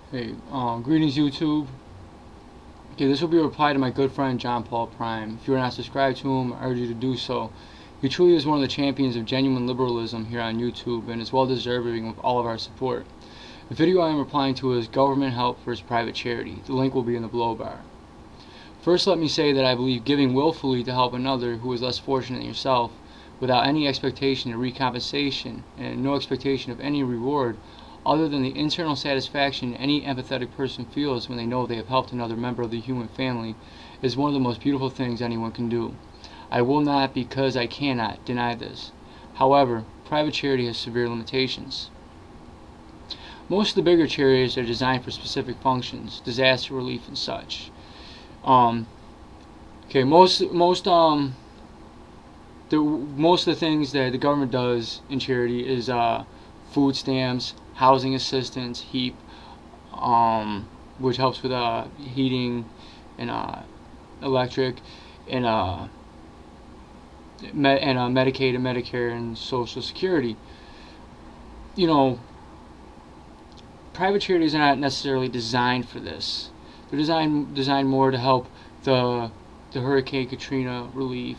Hey, greetings YouTube. Okay, this will be a reply to my good friend John Paul Prime. If you are not subscribed to him, I urge you to do so. He truly is one of the champions of genuine liberalism here on YouTube and is well deserving of all of our support. The video I am replying to is Government Help versus Private Charity. The link will be in the below bar. First, let me say that I believe giving willfully to help another who is less fortunate than yourself, without any expectation of recompensation and no expectation of any reward, other than the internal satisfaction any empathetic person feels when they know they have helped another member of the human family, is one of the most beautiful things anyone can do. I will not, because I cannot, deny this. However, private charity has severe limitations. Most of the bigger charities are designed for specific functions, disaster relief and such. Most of the things that the government does in charity is food stamps, housing assistance, HEAP, which helps with heating and electric, and Medicaid and Medicare and Social Security. You know, private charities are not necessarily designed for this. They're designed more to help the Hurricane Katrina relief,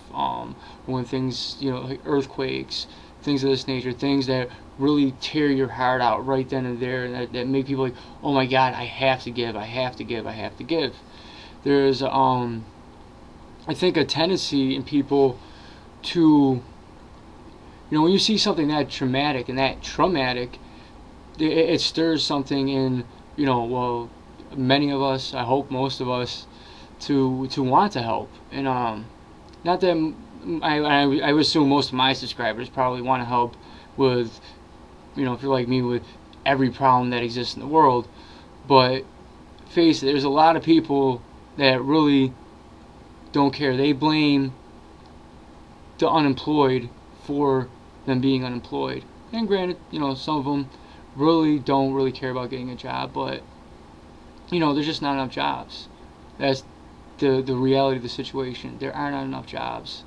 when things, like earthquakes, things of this nature, things that really tear your heart out right then and there, and that make people like, oh my God, I have to give, I have to give, I have to give. There's, I think, a tendency in people to, when you see something that traumatic, it stirs something in, many of us, I hope most of us, to want to help. And not that I would assume most of my subscribers probably want to help with, if you're like me, with every problem that exists in the world. But face it, there's a lot of people that really don't care. They blame the unemployed for them being unemployed. And granted, some of them don't really care about getting a job, but there's just not enough jobs. That's the reality of the situation. There are not enough jobs.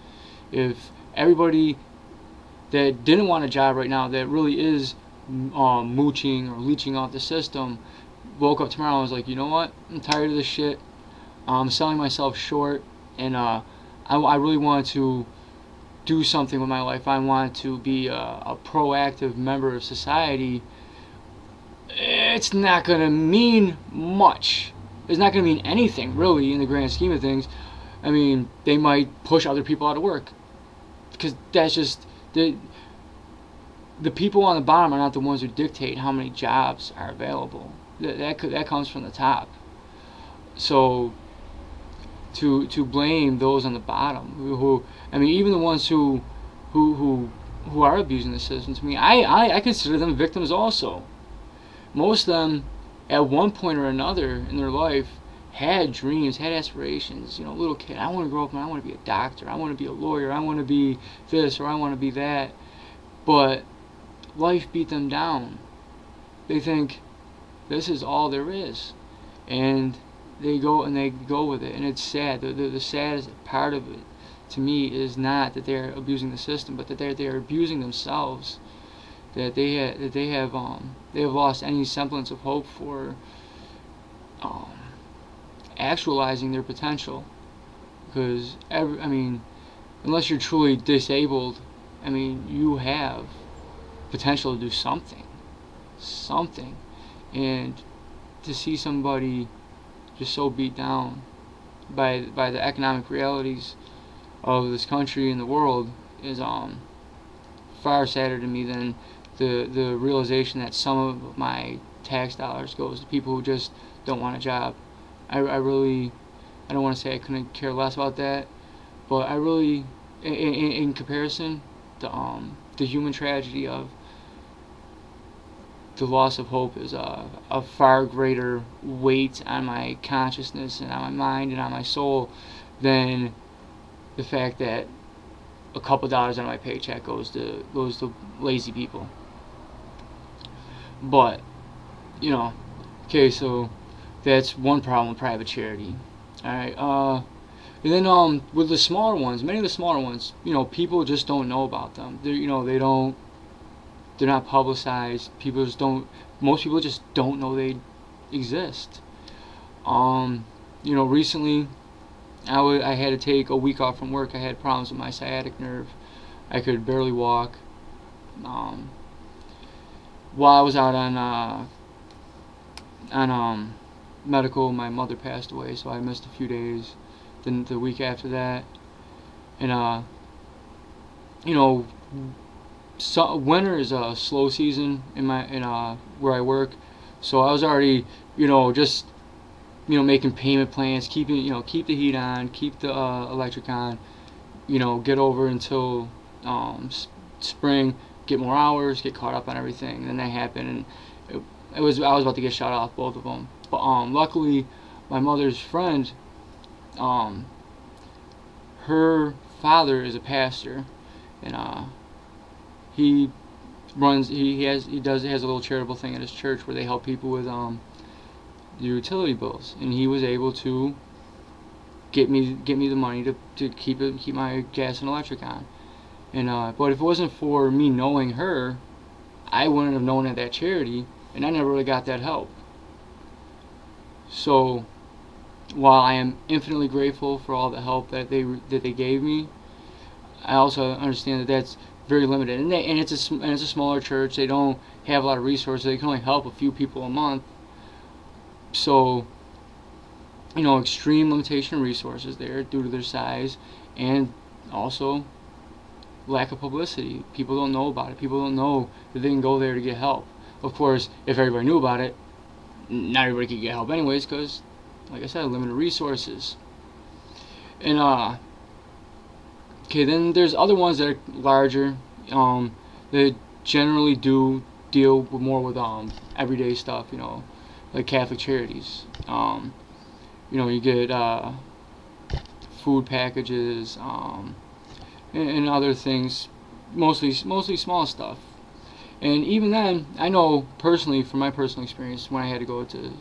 If everybody that didn't want a job right now, that really is mooching or leeching off the system, woke up tomorrow and was like, you know what, I'm tired of this shit, I'm selling myself short, and I really want to do something with my life, I want to be a proactive member of society, it's not going to mean much. It's not going to mean anything, really, in the grand scheme of things. I mean, they might push other people out of work, because that's just the people on the bottom are not the ones who dictate how many jobs are available. That comes from the top. So to blame those on the bottom, even the ones who are abusing the system, to me, I consider them victims also. Most of them, at one point or another in their life, had dreams, had aspirations. Little kid, I want to grow up and I want to be a doctor, I want to be a lawyer, I want to be this or I want to be that. But life beat them down. They think this is all there is, and they go with it. And it's sad. The saddest part of it, to me, is not that they're abusing the system, but that they're abusing themselves. That they have lost any semblance of hope for actualizing their potential. Because unless you're truly disabled, you have potential to do something, and to see somebody just so beat down by the economic realities of this country and the world is far sadder to me than the realization that some of my tax dollars goes to people who just don't want a job. I don't want to say I couldn't care less about that, but I really, in comparison, the human tragedy of the loss of hope is a far greater weight on my consciousness and on my mind and on my soul than the fact that a couple dollars on my paycheck goes to lazy people. But so that's one problem with private charity. All right. And then with the smaller ones, many of the smaller ones, people just don't know about them. They're not publicized. Most people just don't know exist. Recently I had to take a week off from work. I had problems with my sciatic nerve. I could barely walk. Um, while I was out on medical, my mother passed away, so I missed a few days. Then the week after that, and you know, winter is a slow season in where I work, so I was already just making payment plans, keep the heat on, keep the electric on, get over until spring, get more hours, get caught up on everything. And then that happened, and I was about to get shut off both of them. But luckily, my mother's friend, her father is a pastor, and he has a little charitable thing at his church where they help people with the utility bills, and he was able to get me the money to keep my gas and electric on. And but if it wasn't for me knowing her, I wouldn't have known at that charity, and I never really got that help. So while I am infinitely grateful for all the help that they gave me, I also understand that that's very limited, and it's a smaller church. They don't have a lot of resources. They can only help a few people a month. So extreme limitation of resources there due to their size, and also lack of publicity. People don't know about it. People don't know that they can go there to get help. Of course, if everybody knew about it, not everybody could get help anyways, because, like I said, limited resources. And okay, then there's other ones that are larger. That generally do deal more with everyday stuff. Like Catholic Charities. You get food packages, and other things, mostly small stuff. And even then, I know personally, from my personal experience, when I had to go to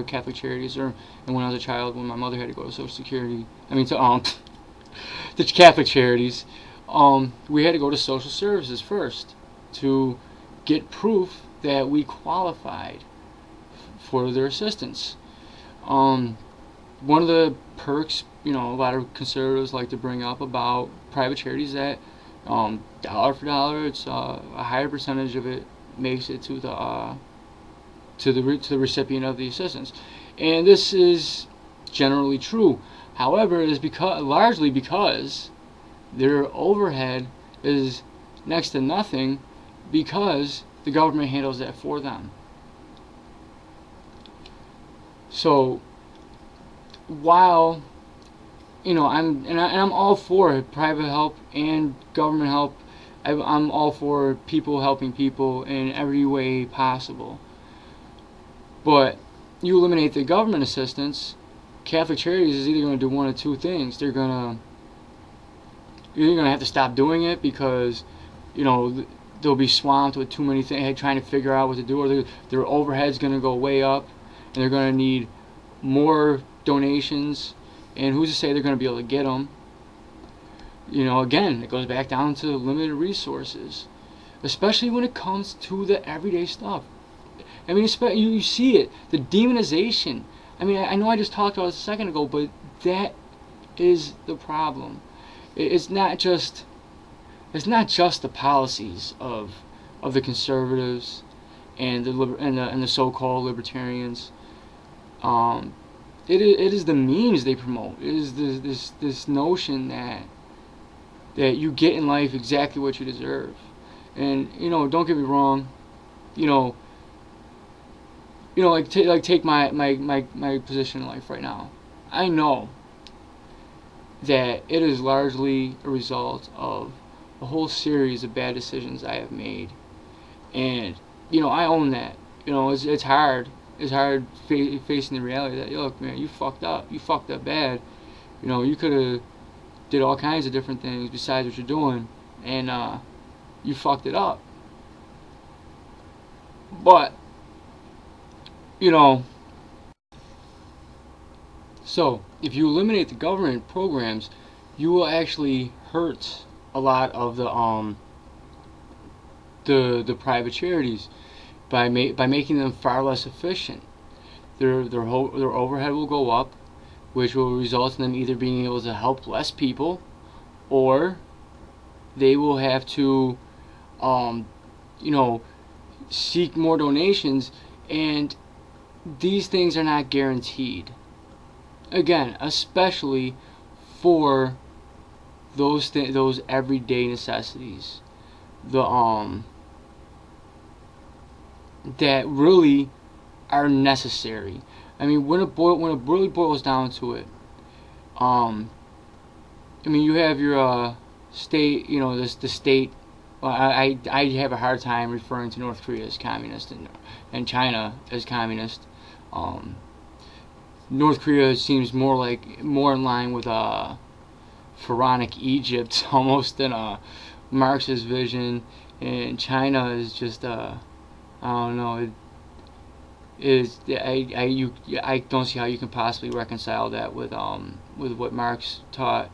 Catholic Charities, and when I was a child, when my mother had to go to Social Security, to Catholic Charities, we had to go to social services first to get proof that we qualified for their assistance. One of the perks, a lot of conservatives like to bring up about private charities, that dollar for dollar, it's a higher percentage of it makes it to the recipient of the assistance, and this is generally true. However, it is largely because their overhead is next to nothing, because the government handles that for them. So while I'm all for private help and government help, I'm all for people helping people in every way possible. But you eliminate the government assistance, Catholic Charities is either going to do one of two things. You're either going to have to stop doing it because they'll be swamped with too many things, trying to figure out what to do, or their overhead's going to go way up, and they're going to need more donations, and who's to say they're going to be able to get them? Again, it goes back down to limited resources, especially when it comes to the everyday stuff. You see it, the demonization. I know I just talked about this a second ago, but that is the problem. It's not just the policies of the conservatives and the so-called libertarians. It is the memes they promote. It is this notion that you get in life exactly what you deserve. And don't get me wrong, take my position in life right now. I know that it is largely a result of a whole series of bad decisions I have made, and I own that. It's hard. It's hard facing the reality that, look, man, you fucked up bad. You could have did all kinds of different things besides what you're doing, and you fucked it up. But so if you eliminate the government programs, you will actually hurt a lot of the private charities by making them far less efficient. their overhead will go up, which will result in them either being able to help less people, or they will have to, you know, seek more donations, and these things are not guaranteed. Again, especially for those everyday necessities, the that really are necessary. I mean, when it really boils down to it, I mean, you have your state, you know, the state. I have a hard time referring to North Korea as communist and China as communist. North Korea seems more in line with pharaonic Egypt almost than a Marxist vision, and China is just I don't know. I don't see how you can possibly reconcile that with what Marx taught.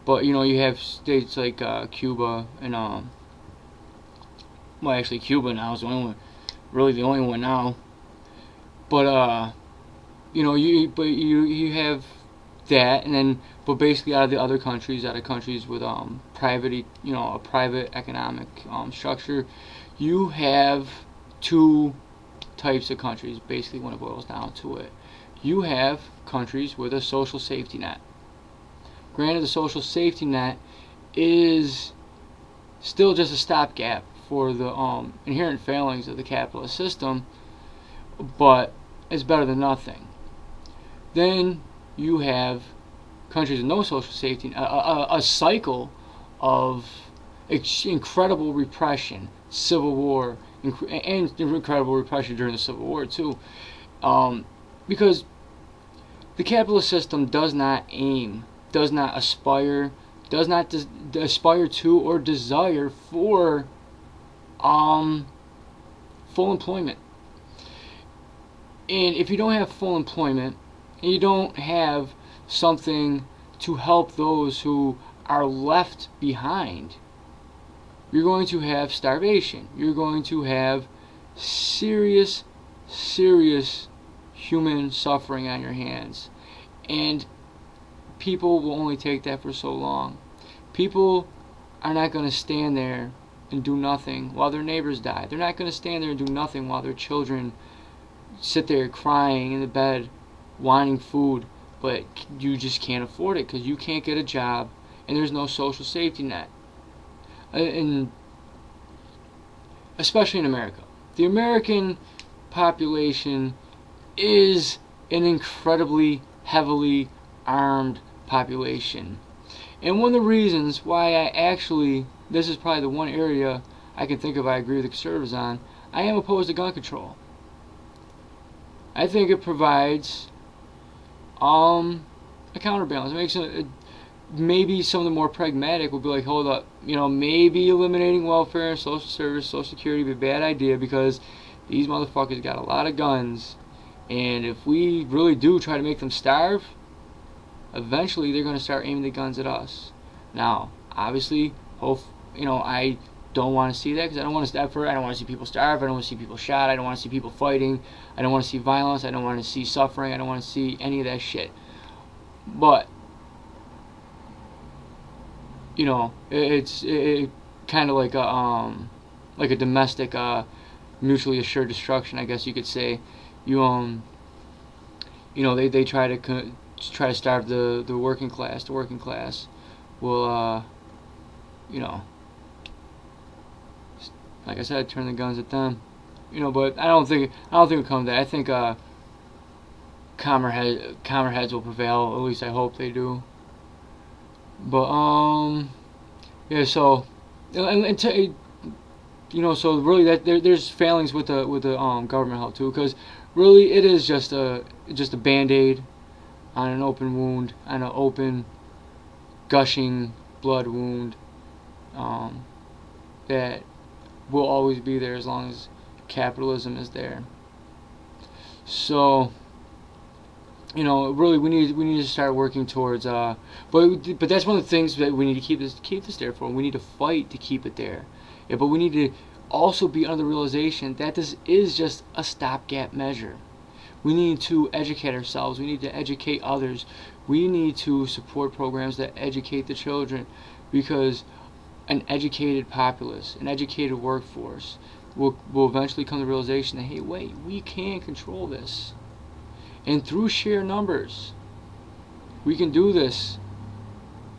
But you know, you have states like Cuba and well, actually Cuba now is the only one, really the only one now. But you know, you have that, and then basically out of countries with private, you know, a private economic structure, you have two types of countries. Basically, when it boils down to it, you have countries with a social safety net. Granted, the social safety net is still just a stopgap for the inherent failings of the capitalist system, but it's better than nothing. Then you have countries with no social safety, a cycle of incredible repression, civil war, and incredible repression during the Civil War too, because the capitalist system does not aspire to or desire for full employment. And if you don't have full employment, and you don't have something to help those who are left behind, you're going to have starvation. You're going to have serious human suffering on your hands. And people will only take that for so long. People are not going to stand there and do nothing while their neighbors die. They're not going to stand there and do nothing while their children sit there crying in the bed wanting food, but you just can't afford it because you can't get a job and there's no social safety net. And especially in America, the American population is an incredibly heavily armed population. And one of the reasons why this is probably the one area I can think of I agree with the conservatives on, I am opposed to gun control. I think it provides a counterbalance. It makes it, maybe some of the more pragmatic will be like, hold up, you know, maybe eliminating welfare and social service, social security would be a bad idea because these motherfuckers got a lot of guns, and if we really do try to make them starve, eventually they're going to start aiming the guns at us. Now, obviously, I don't want to see that because I don't want to see people starve. I don't want to see people shot. I don't want to see people fighting. I don't want to see violence. I don't want to see suffering. I don't want to see any of that shit. But you know, it's kind of like a domestic mutually assured destruction, I guess you could say. You know, they try to starve the working class. The working class will you know, like I said, turn the guns at them. You know, but I don't think it'll come to that. I think calmer heads will prevail. At least I hope they do. But yeah. So you know, so really that there's failings with the government help too, because really it is just a band-aid on an open wound, on an open gushing blood wound that will always be there as long as capitalism is there. So you know, really we need to start working towards but that's one of the things that we need to keep this there for. We need to fight to keep it there. Yeah, but we need to also be under the realization that this is just a stopgap measure. We need to educate ourselves. We need to educate others. We need to support programs that educate the children, because an educated populace, an educated workforce will eventually come to the realization that, hey, wait, we can control this. And through sheer numbers, we can do this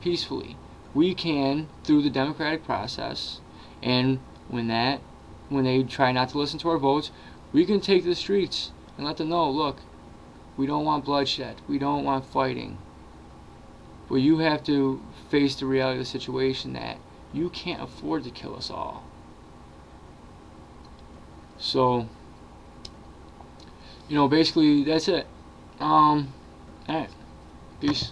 peacefully. We can, through the democratic process, and when they try not to listen to our votes, we can take to the streets and let them know, look, we don't want bloodshed, we don't want fighting. But you have to face the reality of the situation that you can't afford to kill us all. So, basically that's it. Alright. Peace.